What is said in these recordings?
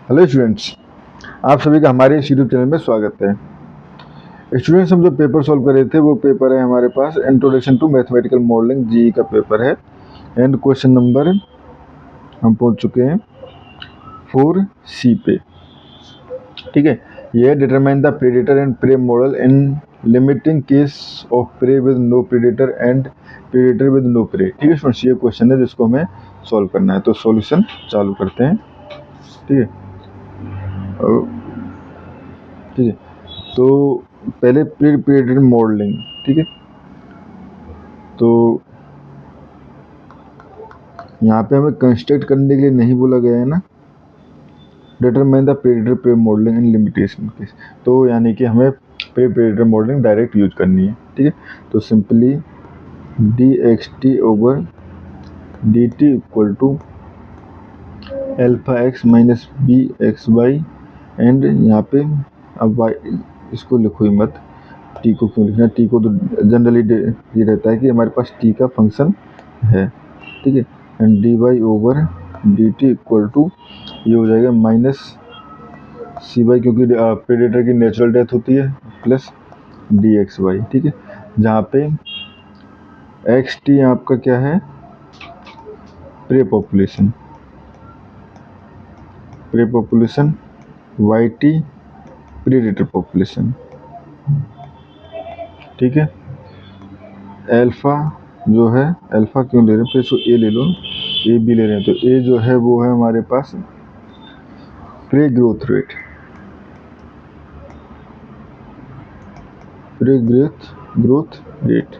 Hello students, आप सभी का हमारे इस यूट्यूब चैनल में स्वागत है। स्टूडेंट्स, हम जो पेपर सॉल्व कर रहे थे वो पेपर है हमारे पास introduction to mathematical modelling GE का पेपर है। एंड क्वेश्चन नंबर हम पहुंच चुके हैं 4C पे। ठीक है, ये determine the predator and prey model in limiting case of prey with no predator and predator with no prey. ठीक है स्टूडेंट्स, ये क्वेश्चन है जिसको हमें सॉल्व करना है, तो सॉल्यूशन चालू करते हैं। ठीक है, ठीक है, तो पहले प्री प्रेडेटर मॉडलिंग। ठीक है, तो यहाँ पे हमें कंस्ट्रक्ट करने के लिए नहीं बोला गया है ना, determine the predator prey modelling in limitation case, तो यानी कि हमें prey predator modelling direct use करनी है। ठीक है, तो simply d x t over D T equal to alpha x minus b x y. And यहाँ पे अब वाई इसको लिखो ही मत, टी को क्यों लिखना, टी को तो जनरली ये रहता है कि हमारे पास टी का फंक्शन है। ठीक है, and d Y over D T equal to ये हो जाएगा माइनस सी वाई, क्योंकि प्रेडेटर की नेचुरल डेथ होती है, प्लस डी एक्स वाई। ठीक है, जहाँ पे एक्स टी आपका क्या है, prey population, prey population, y t predator population. ठीक है, एल्फा जो है, एल्फा क्यों ले रहे हैं, फिर इसको ए ले लो, ए भी ले रहे हैं, तो ए जो है वो है हमारे पास prey growth rate, prey growth rate.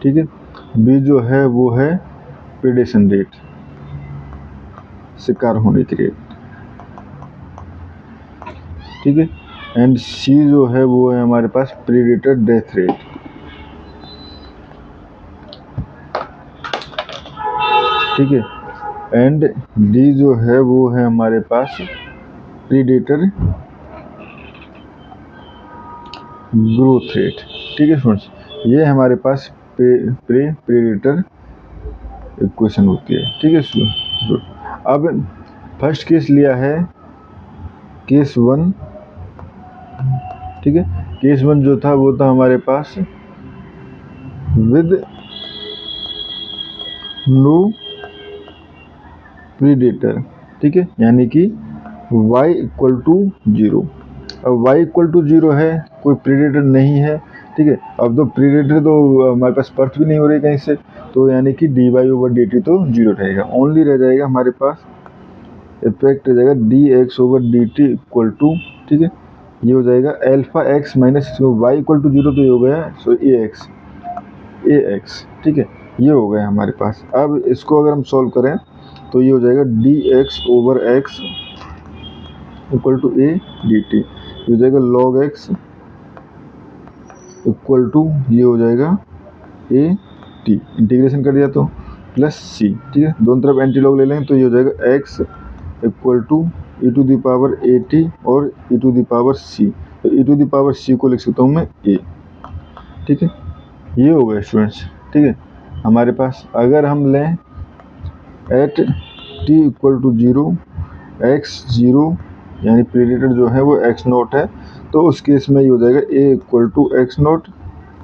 ठीक है, बी जो है वो है प्रेडेशन रेट, शिकार होने की रेट। ठीक है, एंड सी जो है वो है हमारे पास प्रेडेटर डेथ रेट। ठीक है, एंड डी जो है वो है हमारे पास प्रेडेटर ग्रोथ रेट। ठीक है स्टूडेंट्स, ये हमारे पास प्रेडेटर इक्वेशन होती है। ठीक है स्टूडेंट, अब फर्स्ट केस लिया है केस वन। ठीक है, केस वन जो था वो था हमारे पास विद नो प्रेडेटर। ठीक है, यानी कि y इक्वल टू 0। अब y इक्वल टू 0 है, कोई प्रेडेटर नहीं है। ठीक है, अब तो प्रेडेटर तो हमारे पास पर्थ भी नहीं हो रही कहीं से, तो यानी कि d Y over D t तो 0 रहेगा, ओनली रह जाएगा हमारे पास इफेक्ट रह जाएगा d x over D T equal to. ठीक है, ये हो जाएगा alpha x minus y equal to 0, तो ये हो गया सो ए एक्स। ठीक है, ये हो गया हमारे पास। अब इसको अगर हम सॉल्व करें तो ये हो जाएगा d x over x equal to a d t, ये हो जाएगा लॉग एक्स इक्वल टू ये हो जाएगा ए टी, इंटीग्रेशन कर दिया तो प्लस सी। ठीक है, दोनों तरफ एंटी लॉग ले लेंगे तो ये हो जाएगा x equal to e to the power a t और e to the power c, तो e to the power c को लिख सकता हूँ मैं ए। ठीक है, ये हो गया स्टूडेंट्स। ठीक है, हमारे पास अगर हम लें at t equal to 0 x 0, यानी प्रेडेटर जो है वो एक्स नॉट है, तो उस केस में ये हो जाएगा a equal to x naught.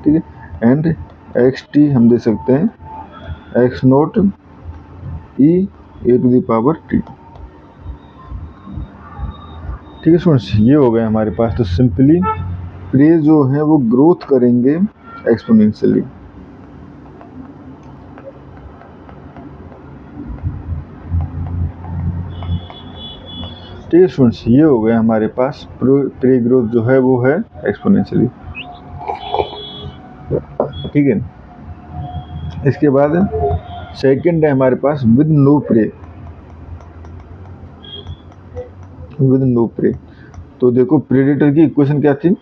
ठीक है, एंड एक्स टी हम दे सकते हैं x naught e a to the power t. ठीक है स्टूडेंट्स, ये हो गया हमारे पास। तो सिंपली प्रे जो है वो ग्रोथ करेंगे एक्सपोनेंशियली। ठीक है स्टूडेंट्स, ये हो गया हमारे पास प्रे ग्रोथ जो है वो है एक्सपोनेंशियली। ठीक है, इसके बाद सेकंड है हमारे पास with no prey, with no prey. तो देखो प्रेडेटर की इक्वेशन क्या थी,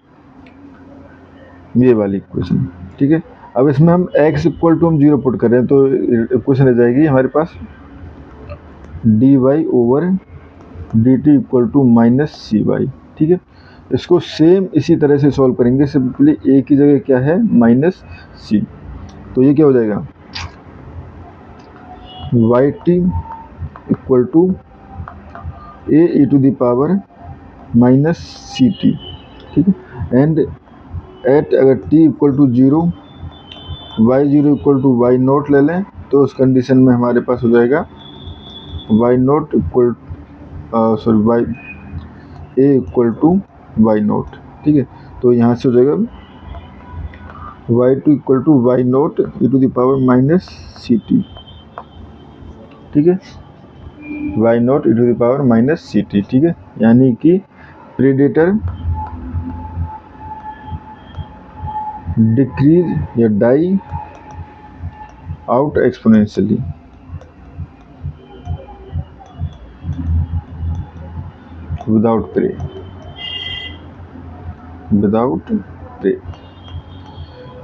ये वाली इक्वेशन। ठीक है, अब इसमें हम x इक्वल टू हम 0 पुट कर रहे हैं, तो इक्वेशन रह जाएगी हमारे पास D Y over D T equal to minus C Y. ठीक है, इसको सेम इसी तरह से सॉल्व करेंगे, सिंपली ए की जगह क्या है माइनस सी, तो ये क्या हो जाएगा y t equal to a e to the power minus c t, ठीक है। एंड एट अगर t equal to 0, y 0 equal to y naught ले लें तो उस कंडीशन में हमारे पास हो जाएगा y naught equal y a equal to y naught, ठीक है। तो यहाँ से हो जाएगा y two equal to y naught e to the power minus c t, ठीक है, y naught e to the power minus c t, ठीक है। यानी कि प्रेडेटर डिक्रीज या die out exponentially without prey,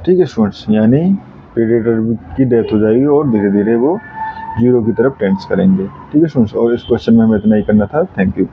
ठीक है स्टूडेंट्स। यानी प्रेडेटर की डेथ हो जाएगी और धीरे धीरे वो 0 की तरफ टेंड्स करेंगे, ठीक है स्टूडेंट्स। और इस क्वेश्चन में हमें इतना ही करना था। Thank you.